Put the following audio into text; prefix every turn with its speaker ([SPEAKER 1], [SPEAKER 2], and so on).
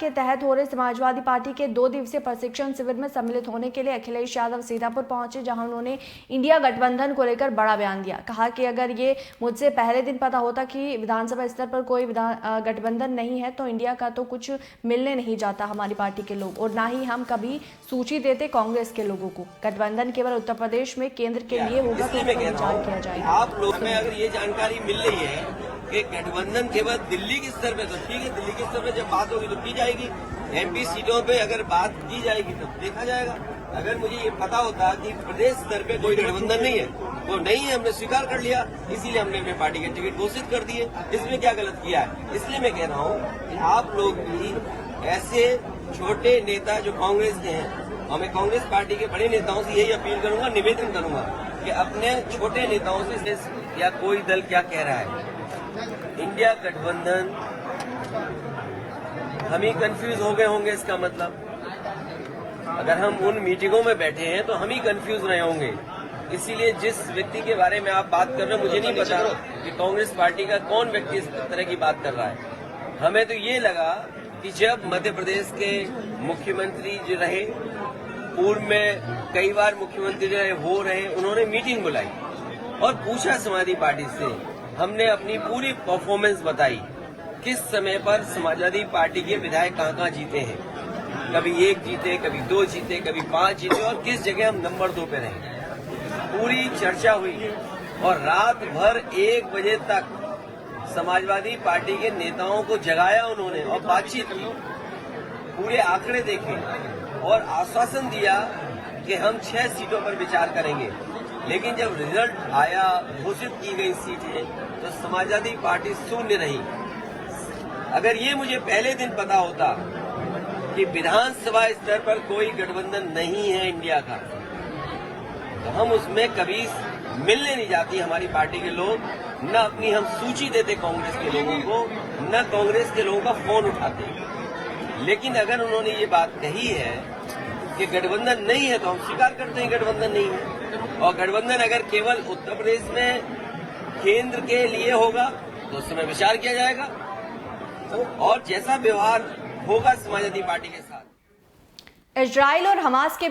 [SPEAKER 1] के तहत हो रहे समाजवादी पार्टी के 2 दिवसीय प्रशिक्षण शिविर में सम्मिलित होने के लिए अखिलेश यादव सीतापुर पहुंचे, जहां उन्होंने इंडिया गठबंधन को लेकर बड़ा बयान दिया। कहा कि अगर ये मुझसे पहले दिन पता होता कि विधानसभा स्तर पर कोई गठबंधन नहीं है तो इंडिया का तो कुछ मिलने नहीं जाता हमारी पार्टी के लोग, और ना ही हम कभी सूची देते कांग्रेस के लोगों को। गठबंधन केवल उत्तर प्रदेश में केंद्र के लिए होगा तो इसका विचार किया जाएगा।
[SPEAKER 2] आप लोग में अगर ये जानकारी मिल रही है कि गठबंधन केवल दिल्ली के स्तर पे, तो ठीक है, दिल्ली के स्तर पे जब बात होगी तो की जाएगी। एमपी सीटों पे अगर बात की जाएगी तब देखा जाएगा। अगर मुझे ये पता होता कि प्रदेश स्तर पे कोई गठबंधन नहीं है, वो नहीं है, हमने स्वीकार कर लिया, इसीलिए हमने अपने पार्टी के टिकट घोषित कर दिए। इसमें क्या गलत किया है? इसलिए मैं कह रहा हूँ कि आप लोग भी ऐसे छोटे नेता जो कांग्रेस के हैं, और मैं कांग्रेस पार्टी के बड़े नेताओं से यही अपील करूंगा, निवेदन करूंगा कि अपने छोटे नेताओं से या कोई दल क्या कह रहा है, इंडिया गठबंधन, हम ही कंफ्यूज हो गए होंगे। इसका मतलब अगर हम उन मीटिंगों में बैठे हैं तो हम ही कंफ्यूज रहे होंगे। इसीलिए जिस व्यक्ति के बारे में आप बात कर रहे हो, मुझे नहीं पता कि कांग्रेस पार्टी का कौन व्यक्ति इस तरह की बात कर रहा है। हमें तो ये लगा कि जब मध्य प्रदेश के मुख्यमंत्री जो रहे, पूर्व में कई बार मुख्यमंत्री रहे, उन्होंने मीटिंग बुलाई और पूछा समाजवादी पार्टी से, हमने अपनी पूरी परफॉर्मेंस बताई, किस समय पर समाजवादी पार्टी के विधायक कहाँ जीते हैं, कभी 1 जीते, कभी 2 जीते, कभी 5 जीते, और किस जगह हम नंबर 2 पे रहे। पूरी चर्चा हुई और रात भर 1 बजे तक समाजवादी पार्टी के नेताओं को जगाया उन्होंने और बातचीत की, पूरे आंकड़े देखे और आश्वासन दिया कि हम 6 सीटों पर विचार करेंगे। लेकिन जब रिजल्ट आया, घोषित की गई सीटें, तो समाजवादी पार्टी शून्य रही। अगर ये मुझे पहले दिन पता होता कि विधानसभा स्तर पर कोई गठबंधन नहीं है इंडिया का, तो हम उसमें कभी मिलने नहीं जाती हमारी पार्टी के लोग, न अपनी हम सूची देते कांग्रेस के लोगों को, न कांग्रेस के लोगों का फोन उठाते। लेकिन अगर उन्होंने ये बात कही है कि गठबंधन नहीं है, तो हम स्वीकार करते हैं गठबंधन नहीं है। और गठबंधन अगर केवल उत्तर प्रदेश में केंद्र के लिए होगा तो उस समय विचार किया जाएगा, और जैसा व्यवहार होगा समाजवादी पार्टी के साथ।
[SPEAKER 1] इजराइल और हमास के